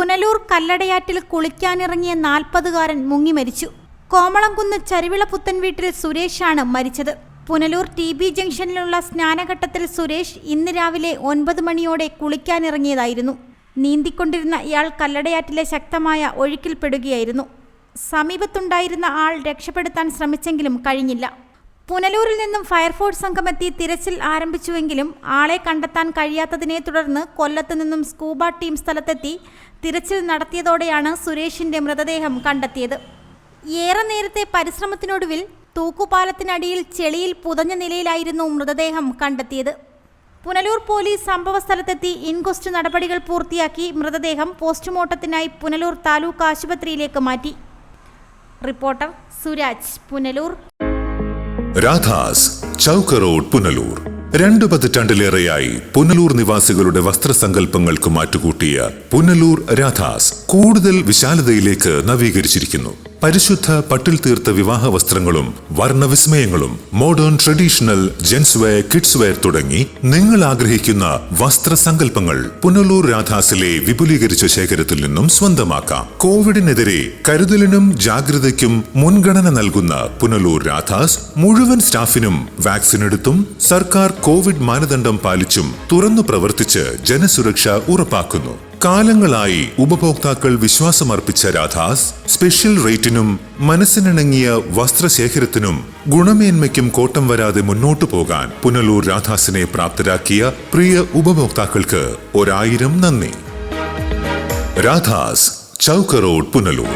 പുനലൂർ കല്ലടയാറ്റിൽ കുളിക്കാനിറങ്ങിയ 40-കാരൻ മുങ്ങി മരിച്ചു. കോമളംകുന്ന് ചരുവിള പുത്തൻ വീട്ടിൽ സുരേഷാണ് മരിച്ചത്. പുനലൂർ TB ജംഗ്ഷനിലുള്ള സ്നാനഘട്ടത്തിൽ സുരേഷ് ഇന്ന് രാവിലെ 9 മണിയോടെ കുളിക്കാനിറങ്ങിയതായിരുന്നു. നീന്തിക്കൊണ്ടിരുന്ന ഇയാൾ കല്ലടയാറ്റിലെ ശക്തമായ ഒഴുക്കിൽപ്പെടുകയായിരുന്നു. സമീപത്തുണ്ടായിരുന്ന ആൾ രക്ഷപ്പെടുത്താൻ ശ്രമിച്ചെങ്കിലും കഴിഞ്ഞില്ല. പുനലൂരിൽ നിന്നും ഫയർഫോഴ്സ് സംഘമെത്തി തിരച്ചിൽ ആരംഭിച്ചുവെങ്കിലും ആളെ കണ്ടെത്താൻ കഴിയാത്തതിനെ തുടർന്ന് കൊല്ലത്ത് നിന്നും സ്കൂബ ടീം സ്ഥലത്തെത്തി തിരച്ചിൽ നടത്തിയതോടെയാണ് സുരേഷിന്റെ മൃതദേഹം കണ്ടെത്തിയത്. ഏറെ നേരത്തെ പരിശ്രമത്തിനൊടുവിൽ തൂക്കുപാലത്തിനടിയിൽ ചെളിയിൽ പുതഞ്ഞ നിലയിലായിരുന്നു മൃതദേഹം കണ്ടെത്തിയത്. പുനലൂർ പോലീസ് സംഭവസ്ഥലത്തെത്തി ഇൻക്വസ്റ്റ് നടപടികൾ പൂർത്തിയാക്കി മൃതദേഹം പോസ്റ്റ്മോർട്ടത്തിനായി പുനലൂർ താലൂക്ക് ആശുപത്രിയിലേക്ക് മാറ്റി. റിപ്പോർട്ടർ സുരാജ്, പുനലൂർ. രാധാസ്, ചൗക്ക് റോഡ്, പുനലൂർ. 2 പതിറ്റാണ്ടിലേറെയായി പുനലൂർ നിവാസികളുടെ വസ്ത്രസങ്കല്പങ്ങൾക്ക് മാറ്റുകൂട്ടിയ പുനലൂർ രാധാസ് കൂടുതൽ വിശാലതയിലേക്ക് നവീകരിച്ചിരിക്കുന്നു. പരിശുദ്ധ പട്ടിൽ തീർത്ത വിവാഹ വസ്ത്രങ്ങളും വർണ്ണവിസ്മയങ്ങളും modern traditional gents wear, kids wear തുടങ്ങി നിങ്ങൾ ആഗ്രഹിക്കുന്ന വസ്ത്രസങ്കല്പങ്ങൾ പുനലൂർ രാധാസിലെ വിപുലീകരിച്ച ശേഖരത്തിൽ നിന്നും സ്വന്തമാക്കാം. കോവിഡിനെതിരെ കരുതലിനും ജാഗ്രതയ്ക്കും മുൻഗണന നൽകുന്ന പുനലൂർ രാധാസ് മുഴുവൻ സ്റ്റാഫിനും വാക്സിൻ എടുത്തും സർക്കാർ കോവിഡ് മാനദണ്ഡം പാലിച്ചും തുറന്നു പ്രവർത്തിച്ച് ജനസുരക്ഷ ഉറപ്പാക്കുന്നു. കാലങ്ങളായി ഉപഭോക്താക്കൾ വിശ്വാസമർപ്പിച്ച രാധാസ് സ്പെഷ്യൽ റേറ്റിനും മനസ്സിനിണങ്ങിയ വസ്ത്രശേഖരത്തിനും ഗുണമേന്മയ്ക്കും കോട്ടം വരാതെ മുന്നോട്ടു പോകാൻ പുനലൂർ രാധാസിനെ പ്രാപ്തരാക്കിയ പ്രിയ ഉപഭോക്താക്കൾക്ക് 1000 നന്ദി. രാധാസ്, ചൗക്ക് റോഡ്, പുനലൂർ.